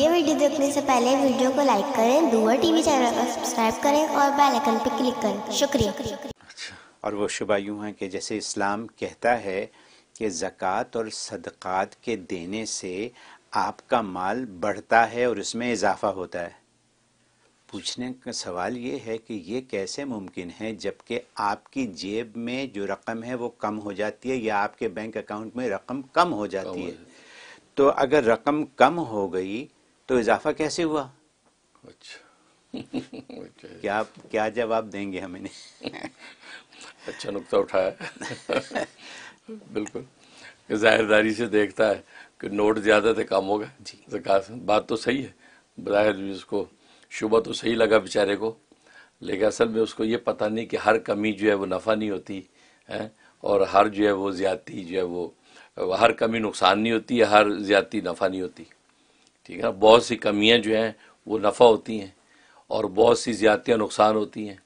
یہ ویڈیو دیکھنے سے پہلے ویڈیو کو لائک کریں، دور ٹی وی چینل کو سبسکرائب کریں اور بیل آئیکن پہ کلک کریں۔ شکریہ۔ اور وہ شبہ یوں ہے کہ جیسے اسلام کہتا ہے کہ زکوٰۃ اور صدقات کے دینے سے آپ کا مال بڑھتا ہے اور اس میں اضافہ ہوتا ہے۔ پوچھنے کا سوال یہ ہے کہ یہ کیسے ممکن ہے جبکہ آپ کی جیب میں جو رقم ہے وہ کم ہو جاتی ہے یا آپ کے بینک اکاؤنٹ میں رقم کم ہو جاتی ہے؟ تو اگر رقم کم ہو گئی تو اضافہ کیسے ہوا؟ کیا جواب دیں گے ہمیں؟ اچھا نقطہ اٹھایا۔ بالکل ظاہر داری سے دیکھتا ہے کہ نوٹ زیادہ تھے کم ہوگا زکوٰۃ، بات تو صحیح ہے، بظاہر اس کو شبہ تو صحیح لگا بیچارے کو، لیکن اصل میں اس کو یہ پتہ نہیں کہ ہر کمی جو ہے وہ نفع نہیں ہوتی ہے، اور ہر جو ہے وہ زیادتی جو ہے وہ ہر کمی نقصان نہیں ہوتی ہے، ہر زیادتی نفع نہیں ہوتی، ٹھیک ہے نا۔ بہت سی کمیاں جو ہیں وہ نفع ہوتی ہیں اور بہت سی زیادتیاں نقصان ہوتی ہیں،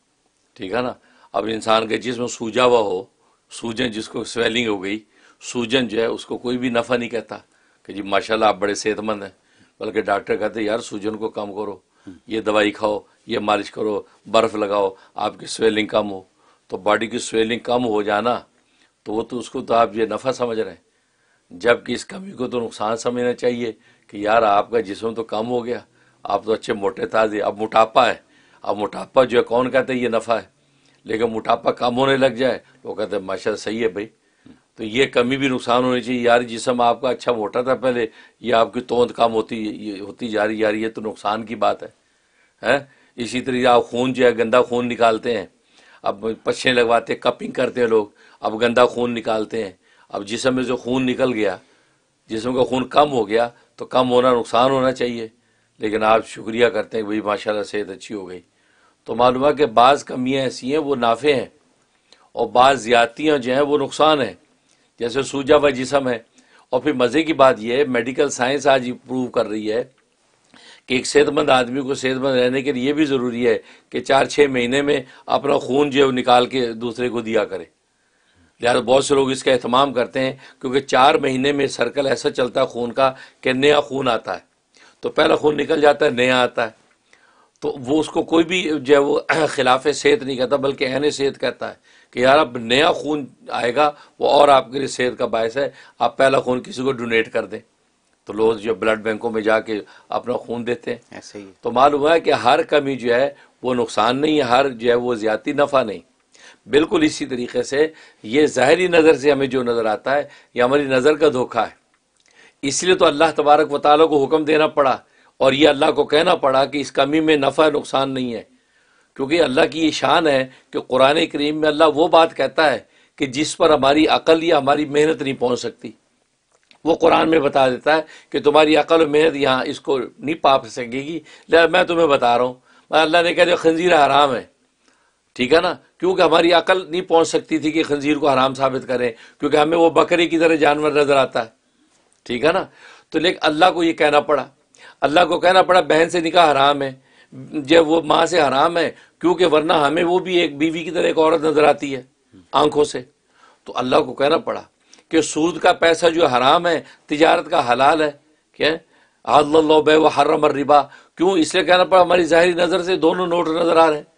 ٹھیک ہے نا۔ اب انسان کے جسم سوجا ہوا ہو، سوجن جس کو سویلنگ ہو گئی، سوجن جو ہے اس کو کوئی بھی نفع نہیں کہتا کہ جی ماشاءاللہ آپ بڑے صحت مند ہیں، بلکہ ڈاکٹر کہتے ہیں یار سوجن کو کم کرو، یہ دوائی کھاؤ، یہ مالش کرو، برف لگاؤ، آپ کی سویلنگ کم ہو۔ تو باڈی کی سویلنگ کم ہو جانا تو وہ تو اس کو تو آپ یہ نفع سمجھ رہے ہیں، جبکہ اس کمی کو تو نقصان سمجھنا چاہیے کہ یار آپ کا جسم تو کم ہو گیا، آپ تو اچھے موٹے تازے، اب موٹاپا ہے، اب موٹاپا جو ہے کون کہتے ہیں یہ نفع ہے، لیکن موٹاپا کم ہونے لگ جائے وہ کہتے ہیں ماشاءاللہ صحیح ہے بھائی، تو یہ کمی بھی نقصان ہونی چاہیے، یار جسم آپ کا اچھا موٹا تھا پہلے، یہ آپ کی توند کم ہوتی جا رہی، یار یہ تو نقصان کی بات ہے۔ اسی طرح آپ خون جو ہے گندا خون نکالتے ہیں، اب پچھے لگواتے ہیں، کپنگ کرتے ہیں لوگ، اب گندا خون نکالتے ہیں، اب جسم میں جو خون نکل گیا، جسم کا خون کم ہو گیا تو کم ہونا نقصان ہونا چاہیے، لیکن آپ شکریہ کرتے ہیں کہ بھائی ماشاءاللہ صحت اچھی ہو گئی۔ تو معلوم ہے کہ بعض کمیاں ایسی ہیں وہ نافع ہیں اور بعض زیادتیاں جو ہیں وہ نقصان ہیں، جیسے سوجا ہوا جسم ہے۔ اور پھر مزے کی بات یہ ہے میڈیکل سائنس آج پروو کر رہی ہے کہ ایک صحت مند آدمی کو صحت مند رہنے کے لیے یہ بھی ضروری ہے کہ 4-6 مہینے میں اپنا خون جو ہے وہ نکال کے دوسرے کو دیا کرے۔ لہٰذا بہت سے لوگ اس کا اہتمام کرتے ہیں کیونکہ 4 مہینے میں سرکل ایسا چلتا ہے خون کا کہ نیا خون آتا ہے، تو پہلا خون نکل جاتا ہے، نیا آتا ہے، تو وہ اس کو کوئی بھی جو ہے وہ خلاف صحت نہیں کہتا بلکہ عین صحت کہتا ہے کہ یار اب نیا خون آئے گا وہ اور آپ کے لیے صحت کا باعث ہے، آپ پہلا خون کسی کو ڈونیٹ کر دیں۔ تو لوگ جو بلڈ بینکوں میں جا کے اپنا خون دیتے ہیں، ایسے ہی تو معلوم ہے کہ ہر کمی جو ہے وہ نقصان نہیں ہے، ہر جو ہے وہ زیادتی نفع نہیں۔ بالکل اسی طریقے سے یہ ظاہری نظر سے ہمیں جو نظر آتا ہے یہ ہماری نظر کا دھوکہ ہے، اس لیے تو اللہ تبارک و تعالیٰ کو حکم دینا پڑا اور یہ اللہ کو کہنا پڑا کہ اس کمی میں نفع نقصان نہیں ہے، کیونکہ اللہ کی یہ شان ہے کہ قرآن کریم میں اللہ وہ بات کہتا ہے کہ جس پر ہماری عقل یا ہماری محنت نہیں پہنچ سکتی، وہ قرآن میں بتا دیتا ہے کہ تمہاری عقل و محنت یہاں اس کو نہیں پا سکے گی، لہذا میں تمہیں بتا رہا ہوں۔ اللہ نے کہا جو خنزیر حرام ہے، ٹھیک ہے نا، کیونکہ ہماری عقل نہیں پہنچ سکتی تھی کہ خنزیر کو حرام ثابت کریں، کیونکہ ہمیں وہ بکری کی طرح جانور نظر آتا ہے، ٹھیک ہے نا۔ تو لیکن اللہ کو یہ کہنا پڑا، اللہ کو کہنا پڑا بہن سے نکاح حرام ہے، جب وہ ماں سے حرام ہے، کیونکہ ورنہ ہمیں وہ بھی ایک بیوی کی طرح ایک عورت نظر آتی ہے آنکھوں سے، تو اللہ کو کہنا پڑا کہ سود کا پیسہ جو حرام ہے، تجارت کا حلال ہے، کیا احل اللہ البیع وحرم الربا، کیوں؟ اس لیے کہنا پڑا ہماری ظاہری نظر سے دونوں نوٹ نظر آ رہے ہیں۔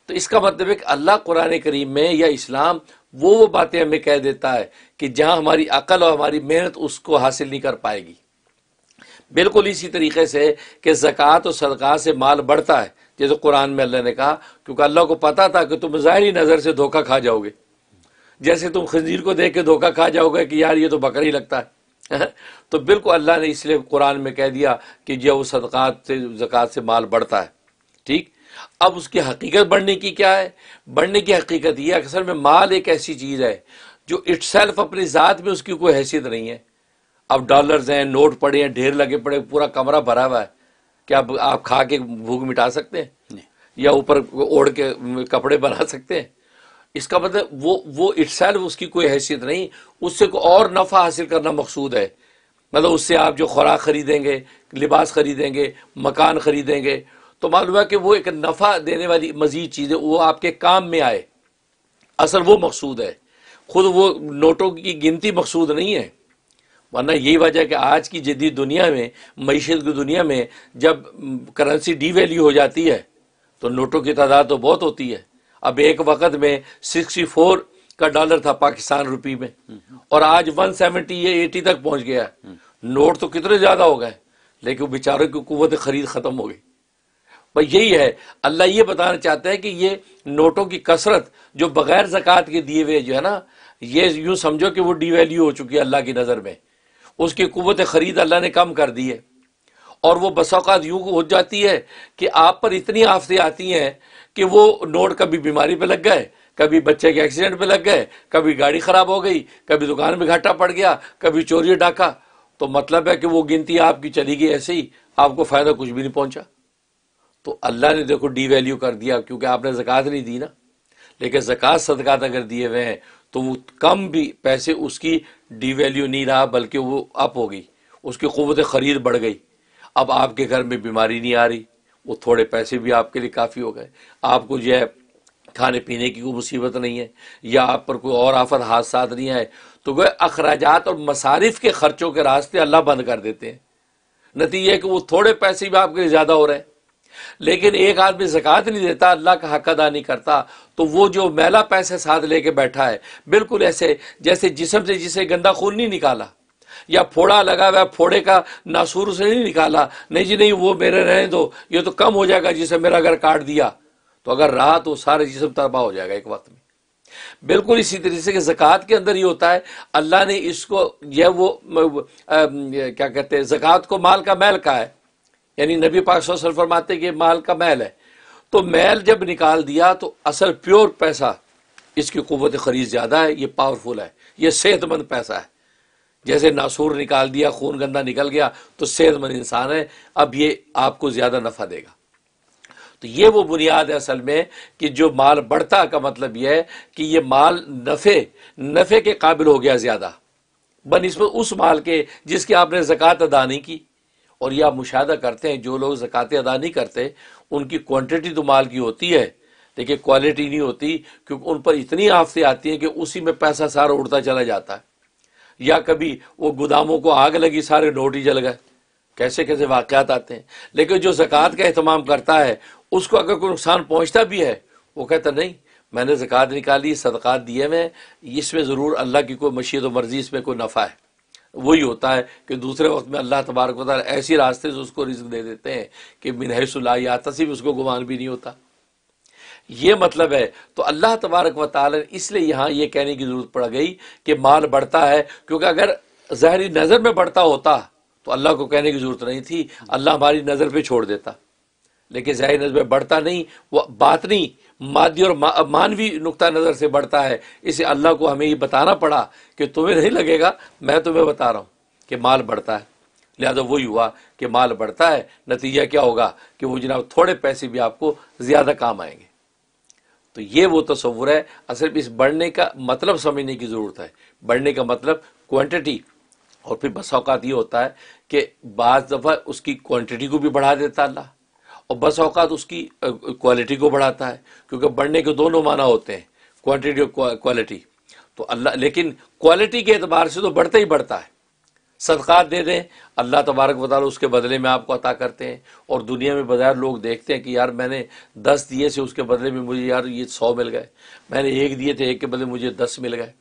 تو اس کا مطلب ہے کہ اللہ قرآن کریم میں یا اسلام وہ باتیں ہمیں کہہ دیتا ہے کہ جہاں ہماری عقل اور ہماری محنت اس کو حاصل نہیں کر پائے گی۔ بالکل اسی طریقے سے کہ زکوٰۃ اور صدقات سے مال بڑھتا ہے، جیسے قرآن میں اللہ نے کہا، کیونکہ اللہ کو پتا تھا کہ تم ظاہری نظر سے دھوکہ کھا جاؤ گے، جیسے تم خنزیر کو دیکھ کے دھوکہ کھا جاؤ گے کہ یار یہ تو بکری لگتا ہے، تو بالکل اللہ نے اس لیے قرآن میں کہہ دیا کہ جو وہ صدقات سے زکوٰۃ سے مال بڑھتا ہے، ٹھیک۔ اب اس کی حقیقت بڑھنے کی کیا ہے؟ بڑھنے کی حقیقت یہ ہے کہ اصل میں مال ایک ایسی چیز ہے جو اٹ سیلف اپنی ذات میں اس کی کوئی حیثیت نہیں ہے۔ اب ڈالرز ہیں، نوٹ پڑے ہیں، ڈھیر لگے پڑے، پورا کمرہ بھرا ہوا ہے، کیا آپ کھا کے بھوک مٹا سکتے ہیں یا اوپر اوڑھ کے کپڑے بنا سکتے ہیں؟ اس کا مطلب وہ اٹ سیلف اس کی کوئی حیثیت نہیں، اس سے کوئی اور نفع حاصل کرنا مقصود ہے، مطلب اس سے آپ جو خوراک خریدیں گے، لباس خریدیں گے، مکان خریدیں گے، تو معلوم ہے کہ وہ ایک نفع دینے والی مزید چیز ہے، وہ آپ کے کام میں آئے، اصل وہ مقصود ہے، خود وہ نوٹوں کی گنتی مقصود نہیں ہے، ورنہ یہی وجہ ہے کہ آج کی جدید دنیا میں، معیشت کی دنیا میں، جب کرنسی ڈی ویلیو ہو جاتی ہے تو نوٹوں کی تعداد تو بہت ہوتی ہے. اب ایک وقت میں 64 کا ڈالر تھا پاکستان روپی میں، اور آج 170 یا 80 تک پہنچ گیا ہے. نوٹ تو کتنے زیادہ ہو گئے، لیکن بیچاروں کی قوت خرید ختم ہو گئی. بھئی یہی ہے، اللہ یہ بتانا چاہتا ہے کہ یہ نوٹوں کی کثرت جو بغیر زکوٰۃ کے دیے ہوئے جو ہے نا، یہ یوں سمجھو کہ وہ ڈی ویلیو ہو چکی ہے اللہ کی نظر میں. اس کی قوت خرید اللہ نے کم کر دی ہے، اور وہ بس اوقات یوں ہو جاتی ہے کہ آپ پر اتنی آفتیں آتی ہیں کہ وہ نوٹ کبھی بیماری پہ لگ گئے، کبھی بچے کے ایکسیڈنٹ پہ لگ گئے، کبھی گاڑی خراب ہو گئی، کبھی دکان میں گھاٹا پڑ گیا، کبھی چوری ڈاکہ. تو مطلب ہے کہ وہ گنتی آپ کی چلی گئی ایسے ہی، آپ کو فائدہ کچھ بھی نہیں پہنچا. تو اللہ نے دیکھو ڈی ویلیو کر دیا، کیونکہ آپ نے زکوٰۃ نہیں دی نا. لیکن زکوٰۃ صدقات اگر دیے ہوئے ہیں تو وہ کم بھی پیسے اس کی ڈی ویلیو نہیں رہا، بلکہ وہ اپ ہو گئی، اس کی قوت خرید بڑھ گئی. اب آپ کے گھر میں بیماری نہیں آ رہی، وہ تھوڑے پیسے بھی آپ کے لیے کافی ہو گئے. آپ کو جو ہے کھانے پینے کی کوئی مصیبت نہیں ہے، یا آپ پر کوئی اور آفت حادثات نہیں آئے. تو وہ اخراجات اور مصارف کے خرچوں کے راستے اللہ بند کر دیتے ہیں. نتیجہ ہے کہ وہ تھوڑے پیسے بھی آپ کے لیے زیادہ ہو رہے ہیں. لیکن ایک آدمی زکوٰۃ نہیں دیتا، اللہ کا حق ادا نہیں کرتا، تو وہ جو میلا پیسے ساتھ لے کے بیٹھا ہے، بالکل ایسے جیسے جسم سے جسے گندا خون نہیں نکالا، یا پھوڑا لگا ہوا ہے، پھوڑے کا ناسور سے نہیں نکالا، نہیں جی نہیں وہ میرے رہنے دو، یہ تو کم ہو جائے گا جسے میرا اگر کاٹ دیا، تو اگر رہا تو سارے جسم تباہ ہو جائے گا ایک وقت میں. بالکل اسی طریقے سے کہ زکوٰۃ کے اندر یہ ہوتا ہے، اللہ نے اس کو یہ وہ کیا کہتے ہیں، زکوٰۃ کو مال کا میل کہا ہے. یعنی نبی پاک صلی اللہ علیہ وسلم فرماتے ہیں کہ مال کا میل ہے. تو میل جب نکال دیا تو اصل پیور پیسہ، اس کی قوت خرید زیادہ ہے، یہ پاورفل ہے، یہ صحت مند پیسہ ہے. جیسے ناسور نکال دیا، خون گندا نکل گیا، تو صحت مند انسان ہے، اب یہ آپ کو زیادہ نفع دے گا. تو یہ وہ بنیاد ہے اصل میں کہ جو مال بڑھتا کا مطلب یہ ہے کہ یہ مال نفع کے قابل ہو گیا زیادہ بنسبت اس مال کے جس کی آپ نے زکوٰۃ ادا نہیں کی. اور یہ آپ مشاہدہ کرتے ہیں، جو لوگ زکوٰۃ ادا نہیں کرتے ان کی کوانٹٹی تو مال کی ہوتی ہے لیکن کوالٹی نہیں ہوتی، کیونکہ ان پر اتنی آفتیں آتی ہیں کہ اسی میں پیسہ سارا اڑتا چلا جاتا ہے. یا کبھی وہ گوداموں کو آگ لگی، سارے نوٹ ہی جل گئے، کیسے کیسے واقعات آتے ہیں. لیکن جو زکوٰۃ کا اہتمام کرتا ہے اس کو اگر کوئی نقصان پہنچتا بھی ہے، وہ کہتا نہیں میں نے زکوٰۃ نکالی، صدقات دیے میں، اس میں ضرور اللہ کی کوئی مشیت و مرضی، اس میں کوئی نفع ہے. وہی ہوتا ہے کہ دوسرے وقت میں اللہ تبارک و تعالیٰ ایسی راستے سے اس کو رزق دے دیتے ہیں کہ من حیث لا یحتسب، اس کو گمان بھی نہیں ہوتا. یہ مطلب ہے. تو اللہ تبارک و تعالیٰ اس لیے یہاں یہ کہنے کی ضرورت پڑ گئی کہ مال بڑھتا ہے، کیونکہ اگر ظاہری نظر میں بڑھتا ہوتا تو اللہ کو کہنے کی ضرورت نہیں تھی، اللہ ہماری نظر پہ چھوڑ دیتا. لیکن ظاہری نظر میں بڑھتا نہیں، وہ باطنی مادی اور مانوی نقطہ نظر سے بڑھتا ہے. اسے اللہ کو ہمیں یہ بتانا پڑا کہ تمہیں نہیں لگے گا، میں تمہیں بتا رہا ہوں کہ مال بڑھتا ہے. لہذا وہی ہوا کہ مال بڑھتا ہے، نتیجہ کیا ہوگا کہ وہ جناب تھوڑے پیسے بھی آپ کو زیادہ کام آئیں گے. تو یہ وہ تصور ہے. اصل اس بڑھنے کا مطلب سمجھنے کی ضرورت ہے. بڑھنے کا مطلب کوانٹٹی، اور پھر بس اوقات یہ ہوتا ہے کہ بعض دفعہ اس کی کوانٹٹی کو بھی بڑھا دیتا اللہ، اور بس اوقات اس کی کوالٹی کو بڑھاتا ہے، کیونکہ بڑھنے کے دونوں معنی ہوتے ہیں، کوانٹٹی اور کوالٹی. تو اللہ لیکن کوالٹی کے اعتبار سے تو بڑھتا ہی بڑھتا ہے. صدقات دے دیں، اللہ تبارک و تعالیٰ اس کے بدلے میں آپ کو عطا کرتے ہیں. اور دنیا میں بظاہر لوگ دیکھتے ہیں کہ یار میں نے 10 دیے سے اس کے بدلے میں مجھے یار یہ 100 مل گئے، میں نے 1 دیے تھے 1 کے بدلے مجھے 10 مل گئے.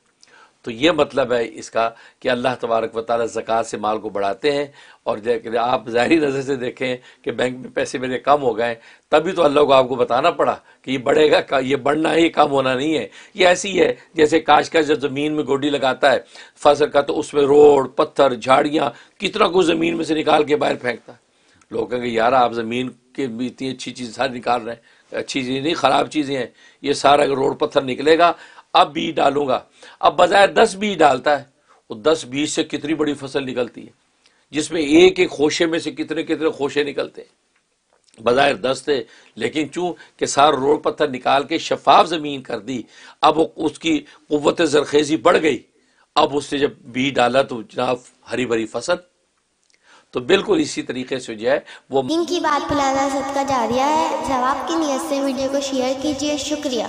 تو یہ مطلب ہے اس کا کہ اللہ تبارک و تعالیٰ زکوٰۃ سے مال کو بڑھاتے ہیں. اور آپ ظاہری نظر سے دیکھیں کہ بینک میں پیسے میرے کم ہو گئے، تبھی تو اللہ کو آپ کو بتانا پڑا کہ یہ بڑھے گا، یہ بڑھنا ہے، یہ کم ہونا نہیں ہے. یہ ایسی ہے جیسے کاشتکار جب زمین میں گوڈی لگاتا ہے فصل کا، تو اس میں روڑ پتھر جھاڑیاں کتنا کچھ زمین میں سے نکال کے باہر پھینکتا ہے. لوگ کہیں گے یار آپ زمین کے بھی اتنی اچھی چیز ساری نکال رہے ہیں، اچھی چیزیں نہیں خراب چیزیں ہیں، یہ سارا اگر روڑ پتھر نکلے گا. اب بیج ڈالوں گا، اب بظاہر 10 بیج ڈالتا ہے، وہ 10 بیج سے کتنی بڑی فصل نکلتی ہے، جس میں ایک ایک خوشے میں سے کتنے کتنے خوشے نکلتے ہیں. بظاہر 10 تھے، لیکن چوں کہ سارا روڑ پتھر نکال کے شفاف زمین کر دی، اب اس کی قوت زرخیزی بڑھ گئی. اب اس نے جب بیج ڈالا تو جناب ہری بھری فصل. تو بالکل اسی طریقے سے جو ہے وہ دین کی بات پھیلانا صدقہ جاریہ ہے. ثواب کی نیت سے ویڈیو کو شیئر کیجیے. شکریہ.